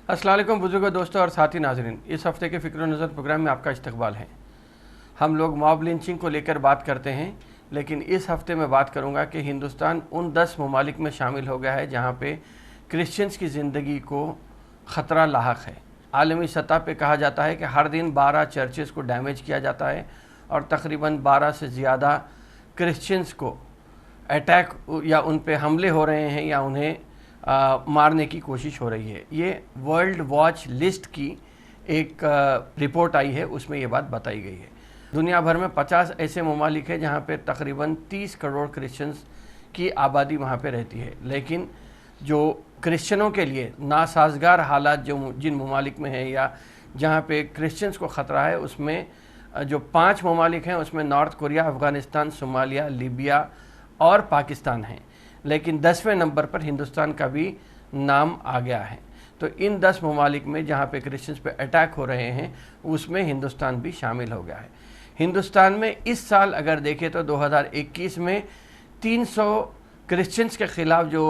अस्सलाम वालेकुम बुजुर्गों, दोस्तों और साथी नाजरीन। इस हफ्ते के फ़िक्र नज़र प्रोग्राम में आपका इस्तकबाल है। हम लोग मॉब लिंचिंग को लेकर बात करते हैं, लेकिन इस हफ्ते में बात करूंगा कि हिंदुस्तान उन 10 ममालिक में शामिल हो गया है जहां पे क्रिश्चियंस की ज़िंदगी को ख़तरा लाहक है। आलमी सतह पे कहा जाता है कि हर दिन 12 चर्चेज़ को डैमेज किया जाता है और तकरीबन 12 से ज़्यादा क्रिश्चियंस को अटैक या उन पे हमले हो रहे हैं या उन्हें मारने की कोशिश हो रही है। ये वर्ल्ड वॉच लिस्ट की एक रिपोर्ट आई है, उसमें ये बात बताई गई है। दुनिया भर में 50 ऐसे ममालिक हैं जहाँ पे तकरीबन 30 करोड़ क्रिश्चियंस की आबादी वहाँ पे रहती है, लेकिन जो क्रिश्चियनों के लिए नासाजगार हालात जो जिन ममालिक में है या जहाँ पे क्रिश्चियंस को ख़तरा है, उसमें जो 5 ममालिक हैं उसमें north Korea, Afghanistan, Somalia, Libya और पाकिस्तान हैं। लेकिन 10वें नंबर पर हिंदुस्तान का भी नाम आ गया है। तो इन 10 ममालिक में जहाँ पे क्रिश्चियंस पे अटैक हो रहे हैं उसमें हिंदुस्तान भी शामिल हो गया है। हिंदुस्तान में इस साल अगर देखें तो 2021 में 300 क्रिश्चियंस के ख़िलाफ़ जो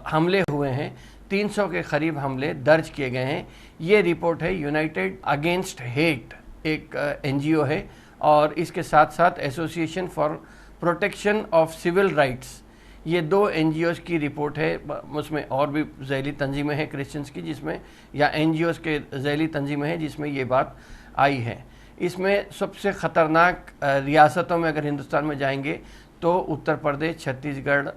हमले हुए हैं, 300 के करीब हमले दर्ज किए गए हैं। ये रिपोर्ट है यूनाइटेड अगेंस्ट हेट, एक NGO है, और इसके साथ साथ Association for Protection of Civil Rights, ये 2 NGOs की रिपोर्ट है। उसमें और भी ज़ैली तंजीमें हैं क्रिश्चियंस की, जिसमें या NGOs के ज़ैली तंजीमें हैं जिसमें ये बात आई है। इसमें सबसे ख़तरनाक रियासतों में अगर हिंदुस्तान में जाएंगे तो उत्तर प्रदेश, छत्तीसगढ़,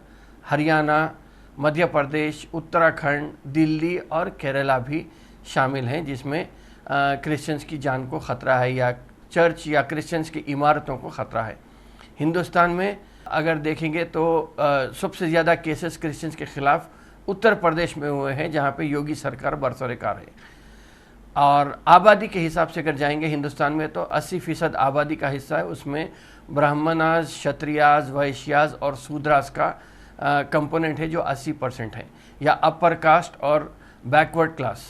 हरियाणा, मध्य प्रदेश, उत्तराखंड, दिल्ली और केरला भी शामिल हैं, जिसमें क्रिश्चियंस की जान को ख़तरा है या चर्च या क्रिश्चियंस की इमारतों को ख़तरा है। हिंदुस्तान में अगर देखेंगे तो सबसे ज़्यादा केसेस क्रिश्चियंस के ख़िलाफ़ उत्तर प्रदेश में हुए हैं, जहाँ पे योगी सरकार बरसरकार है। और आबादी के हिसाब से अगर जाएंगे हिंदुस्तान में तो 80% आबादी का हिस्सा है, उसमें ब्राह्मणाज, क्षत्रियाज, वैश्याज और शूद्राज का कंपोनेंट है जो 80% है, या अपर कास्ट और बैकवर्ड क्लास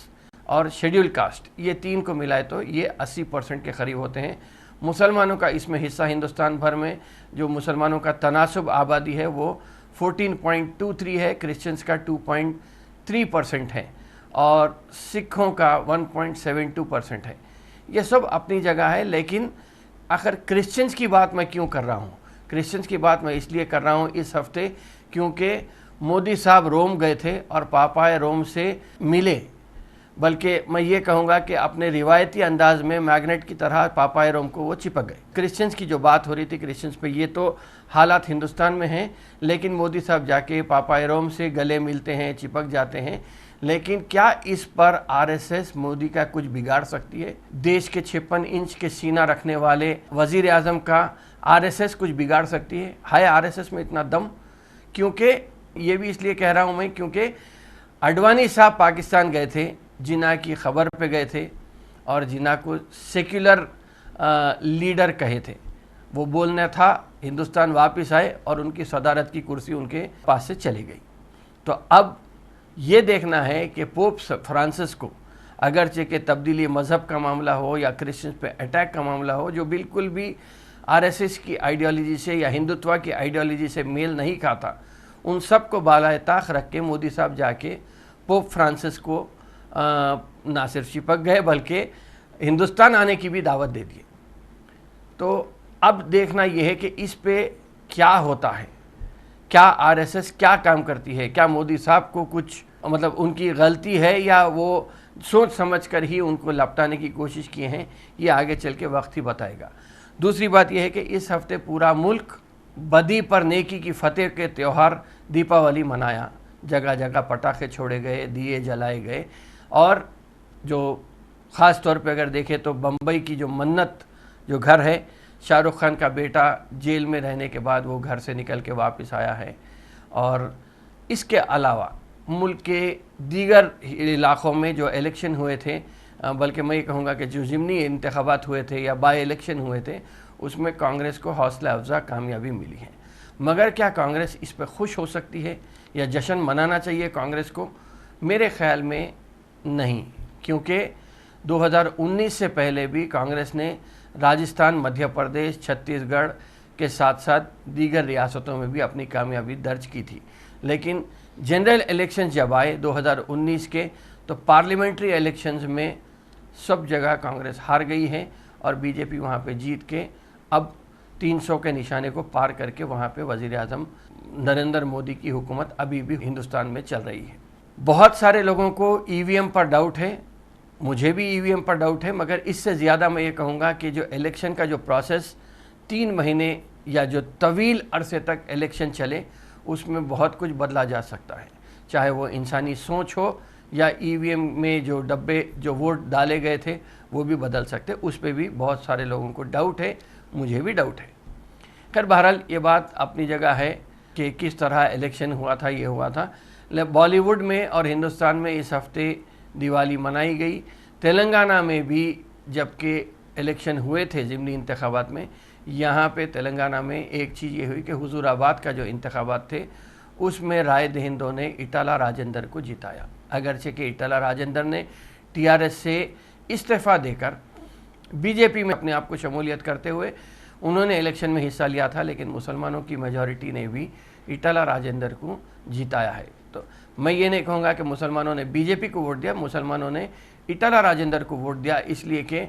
और शेड्यूल कास्ट, ये 3 को मिलाए तो ये 80% के करीब होते हैं। मुसलमानों का इसमें हिस्सा हिंदुस्तान भर में जो मुसलमानों का तनासब आबादी है वो 14.23 है, क्रिश्चियंस का 2.3% है और सिखों का 1.72% है। ये सब अपनी जगह है, लेकिन आखिर क्रिश्चियंस की बात मैं क्यों कर रहा हूँ? क्रिश्चियंस की बात मैं इसलिए कर रहा हूँ इस हफ्ते क्योंकि मोदी साहब रोम गए थे और पापाए रोम से मिले, बल्कि मैं ये कहूँगा कि अपने रिवायती अंदाज में मैग्नेट की तरह पापाए रोम को वो चिपक गए। क्रिश्चियंस की जो बात हो रही थी क्रिश्चियंस पे, ये तो हालात हिंदुस्तान में हैं, लेकिन मोदी साहब जाके पापाए रोम से गले मिलते हैं, चिपक जाते हैं। लेकिन क्या इस पर RSS मोदी का कुछ बिगाड़ सकती है? देश के 56 इंच के सीना रखने वाले वज़ीर आज़म का RSS कुछ बिगाड़ सकती है? RSS में इतना दम? क्योंकि ये भी इसलिए कह रहा हूँ मैं क्योंकि अडवाणी साहब पाकिस्तान गए थे, जिन्ना की ख़बर पे गए थे और जिन्ना को सेक्युलर लीडर कहे थे। वो बोलना था, हिंदुस्तान वापस आए और उनकी सदारत की कुर्सी उनके पास से चली गई। तो अब ये देखना है कि पोप फ्रांसिस को, अगरचे के तब्दीली मज़हब का मामला हो या क्रिश्चियंस पे अटैक का मामला हो, जो बिल्कुल भी RSS की आइडियोलॉजी से या हिंदुत्व की आइडियोलॉजी से मेल नहीं खाता, उन सब को बालाए ताख रख के मोदी साहब जाके पोप फ्रांसिस को ना सिर्फ चिपक गए बल्कि हिंदुस्तान आने की भी दावत दे दी। तो अब देखना यह है कि इस पे क्या होता है, क्या RSS क्या काम करती है, क्या मोदी साहब को कुछ मतलब उनकी गलती है या वो सोच समझ कर ही उनको लपटाने की कोशिश किए हैं, ये आगे चल के वक्त ही बताएगा। दूसरी बात यह है कि इस हफ्ते पूरा मुल्क बदी पर नेकी की फतेह के त्यौहार दीपावली मनाया, जगह जगह पटाखे छोड़े गए, दिए जलाए गए, और जो ख़ास तौर पे अगर देखें तो बम्बई की जो मन्नत जो घर है, शाहरुख खान का बेटा जेल में रहने के बाद वो घर से निकल के वापस आया है। और इसके अलावा मुल्क के दीगर इलाक़ों में जो इलेक्शन हुए थे, बल्कि मैं ये कहूँगा कि जो ज़िमनी इंतख़ाबात हुए थे या बाई इलेक्शन हुए थे, उसमें कांग्रेस को हौसला अफजा कामयाबी मिली है। मगर क्या कांग्रेस इस पर खुश हो सकती है या जश्न मनाना चाहिए कांग्रेस को? मेरे ख़्याल में नहीं, क्योंकि 2019 से पहले भी कांग्रेस ने राजस्थान, मध्य प्रदेश, छत्तीसगढ़ के साथ साथ दीगर रियासतों में भी अपनी कामयाबी दर्ज की थी। लेकिन जनरल इलेक्शन जब आए 2019 के, तो पार्लियामेंट्री इलेक्शंस में सब जगह कांग्रेस हार गई है और बीजेपी वहाँ पे जीत के अब 300 के निशाने को पार करके वहाँ पे वज़ीर आज़म नरेंद्र मोदी की हुकूमत अभी भी हिंदुस्तान में चल रही है। बहुत सारे लोगों को ईवीएम पर डाउट है, मुझे भी ईवीएम पर डाउट है, मगर इससे ज़्यादा मैं ये कहूँगा कि जो इलेक्शन का जो प्रोसेस 3 महीने या जो तवील अरसे तक इलेक्शन चले उसमें बहुत कुछ बदला जा सकता है, चाहे वो इंसानी सोच हो या ईवीएम में जो डब्बे जो वोट डाले गए थे वो भी बदल सकते, उस पर भी बहुत सारे लोगों को डाउट है, मुझे भी डाउट है। खैर बहरहाल ये बात अपनी जगह है कि किस तरह इलेक्शन हुआ था, ये हुआ था। बॉलीवुड में और हिंदुस्तान में इस हफ्ते दिवाली मनाई गई। तेलंगाना में भी जबकि इलेक्शन हुए थे ज़िमनी इंतखाबात में, यहाँ पे तेलंगाना में एक चीज़ ये हुई कि हुजूराबाद का जो इंतखाबात थे उसमें राय दहिंदों ने इटाला राजेंद्र को जिताया। अगरचे कि इटाला राजेंद्र ने टीआरएस से इस्तीफ़ा देकर बीजेपी में अपने आप को शमूलियत करते हुए उन्होंने इलेक्शन में हिस्सा लिया था, लेकिन मुसलमानों की मेजॉरिटी ने भी इटाला राजेंद्र को जिताया है। तो मैं ये नहीं कहूँगा कि मुसलमानों ने बीजेपी को वोट दिया, मुसलमानों ने इटाला राजेंद्र को वोट दिया इसलिए कि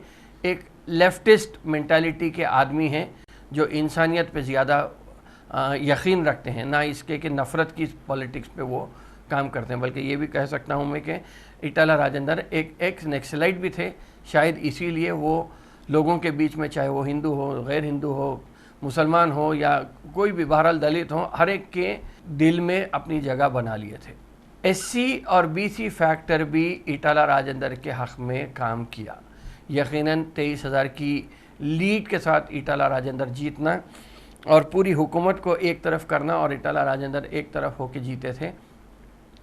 एक लेफ्टिस्ट मेंटालिटी के आदमी हैं जो इंसानियत पे ज़्यादा यकीन रखते हैं, ना इसके कि नफ़रत की पॉलिटिक्स पे वो काम करते हैं। बल्कि ये भी कह सकता हूँ मैं कि इटाला राजेंद्र एक नक्सलाइट भी थे, शायद इसीलिए वो लोगों के बीच में, चाहे वो हिंदू हो, गैर हिंदू हो, मुसलमान हो या कोई भी बहरहाल दलित हो, हर एक के दिल में अपनी जगह बना लिए थे। एससी और बीसी फैक्टर भी इटाला राजेंद्र के हक़ में काम किया। यकीनन 23,000 की लीड के साथ इटाला राजेंद्र जीतना और पूरी हुकूमत को एक तरफ करना और इटाला राजेंद्र एक तरफ होके जीते थे,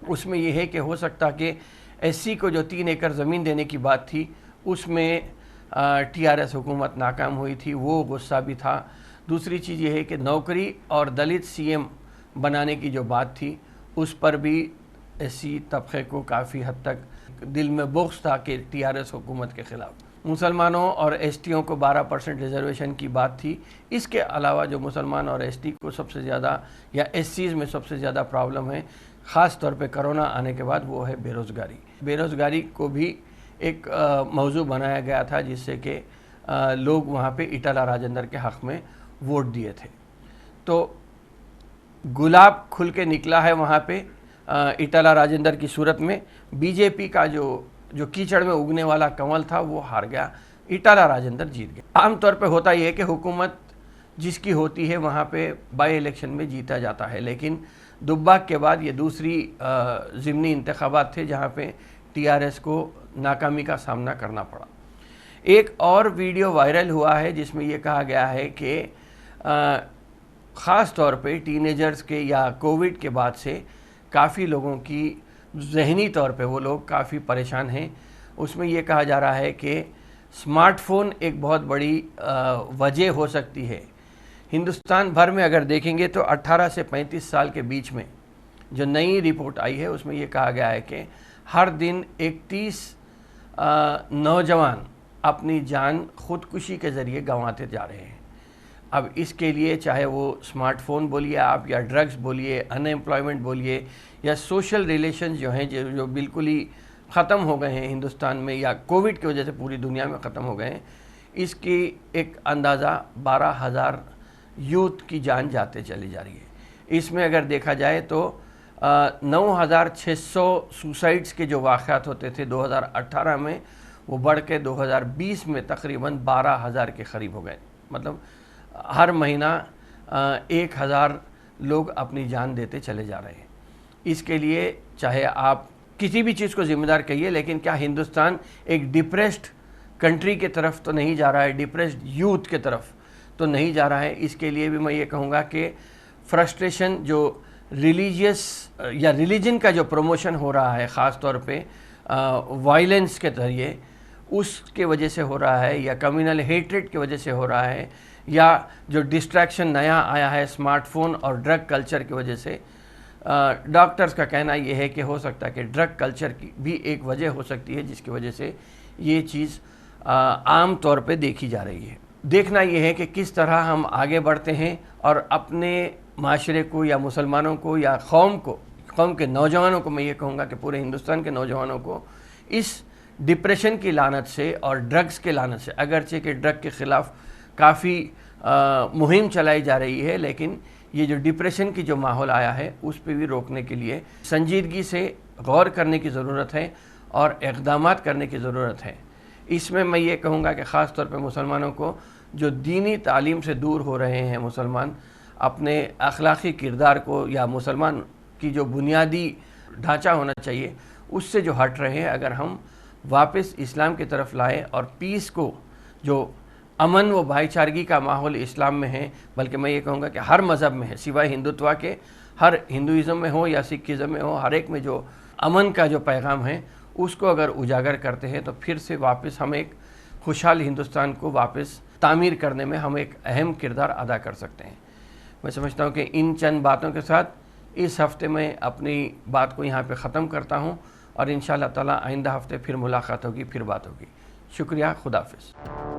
उसमें यह है कि हो सकता कि एससी को जो 3 एकड़ ज़मीन देने की बात थी उसमें टीआरएस हुकूमत नाकाम हुई थी, वो गुस्सा भी था। दूसरी चीज़ ये है कि नौकरी और दलित सीएम बनाने की जो बात थी उस पर भी एससी तबके को काफ़ी हद तक दिल में बुग़्ज़ था कि टीआरएस हुकूमत के ख़िलाफ़। मुसलमानों और एसटीओं को 12% रिजर्वेशन की बात थी। इसके अलावा जो मुसलमान और एसटी को सबसे ज़्यादा या एससीज़ में सबसे ज़्यादा प्रॉब्लम है, ख़ास तौर पे कोरोना आने के बाद, वो है बेरोज़गारी। बेरोज़गारी को भी एक मौजू बनाया गया था जिससे कि लोग वहाँ पे इटाला राजेंद्र के हक़ में वोट दिए थे। तो गुलाब खुल के निकला है वहाँ पे इटाला राजेंद्र की सूरत में। बीजेपी का जो कीचड़ में उगने वाला कंवल था वो हार गया, इटाला राजेंद्र जीत गया। आम तौर पे होता ये है कि हुकूमत जिसकी होती है वहाँ पे बाई इलेक्शन में जीता जाता है, लेकिन दुब्बाक के बाद ये दूसरी ज़िमनी इंतखाबात थे जहाँ पे टीआरएस को नाकामी का सामना करना पड़ा। एक और वीडियो वायरल हुआ है जिसमें ये कहा गया है कि ख़ास तौर पे टीनेजर्स के या कोविड के बाद से काफ़ी लोगों की ज़हनी तौर पे वो लोग काफ़ी परेशान हैं। उसमें ये कहा जा रहा है कि स्मार्टफ़ोन एक बहुत बड़ी वजह हो सकती है। हिंदुस्तान भर में अगर देखेंगे तो 18 से 35 साल के बीच में जो नई रिपोर्ट आई है उसमें ये कहा गया है कि हर दिन 31 नौजवान अपनी जान खुदकुशी के ज़रिए गंवाते जा रहे हैं। अब इसके लिए चाहे वो स्मार्टफ़ोन बोलिए आप, या ड्रग्स बोलिए, अनएम्प्लॉयमेंट बोलिए, या सोशल रिलेशन जो हैं जो बिल्कुल ही ख़त्म हो गए हैं हिंदुस्तान में या कोविड की वजह से पूरी दुनिया में ख़त्म हो गए हैं, इसकी एक अंदाज़ा 12,000 यूथ की जान जाते चली जा रही है। इसमें अगर देखा जाए तो 9,600 सुसाइड्स के जो वाक़यात होते थे 2018 में, वो बढ़ के 2020 में तकरीबन 12,000 के करीब हो गए। मतलब हर महीना 1,000 लोग अपनी जान देते चले जा रहे हैं। इसके लिए चाहे आप किसी भी चीज़ को ज़िम्मेदार कहिए, लेकिन क्या हिंदुस्तान एक डिप्रेस्ड कंट्री की तरफ तो नहीं जा रहा है, डिप्रेस्ड यूथ की तरफ तो नहीं जा रहा है। इसके लिए भी मैं ये कहूँगा कि फ्रस्ट्रेशन जो रिलीजियस या रिलीजन का जो प्रमोशन हो रहा है ख़ास तौर पे वायलेंस के ज़रिए, उसके वजह से हो रहा है, या कम्युनल हेट्रेड की वजह से हो रहा है, या जो डिस्ट्रैक्शन नया आया है स्मार्टफ़ोन और ड्रग कल्चर की वजह से। डॉक्टर्स का कहना यह है कि हो सकता है कि ड्रग कल्चर की भी एक वजह हो सकती है जिसकी वजह से ये चीज़ आम तौर पे देखी जा रही है। देखना यह है कि किस तरह हम आगे बढ़ते हैं और अपने माशरे को या मुसलमानों को या कौम के नौजवानों को, मैं ये कहूँगा कि पूरे हिंदुस्तान के नौजवानों को اس ڈپریشن کی لعنت سے اور ڈرگز کے لعنت سے، اگرچہ کہ ڈرگ کے خلاف کافی مہم چلائی جا رہی ہے، لیکن یہ جو ڈپریشن کی جو ماحول آیا ہے اس پہ بھی روکنے کے لیے سنجیدگی سے غور کرنے کی ضرورت ہے اور اقدامات کرنے کی ضرورت ہے۔ اس میں یہ کہوں گا کہ خاص طور پہ مسلمانوں کو جو دینی تعلیم سے دور ہو رہے ہیں، مسلمان اپنے اخلاقی کردار کو یا مسلمان کی جو بنیادی ڈھانچہ ہونا چاہیے اس سے جو ہٹ رہے ہیں، اگر ہم واپس اسلام کی طرف لائیں اور پیس کو، جو امن و بھائی چارگی کا ماحول اسلام میں ہے، بلکہ میں یہ کہوں گا کہ ہر مذہب میں ہے سوائے ہندوتوا کے، ہر ہندوازم میں ہو یا سکھزم میں ہو، ہر ایک میں جو امن کا جو پیغام ہے اس کو اگر اجاگر کرتے ہیں تو پھر سے واپس ہم ایک خوشحال ہندوستان کو واپس تعمیر کرنے میں ہم ایک اہم کردار ادا کر سکتے ہیں۔ میں سمجھتا ہوں کہ ان چند باتوں کے ساتھ اس ہفتے میں اپنی بات کو یہاں پہ ختم کرتا ہوں، اور انشاءاللہ تعالی آئندہ ہفتے پھر ملاقات ہوگی، پھر بات ہوگی۔ شکریہ، خدا حافظ۔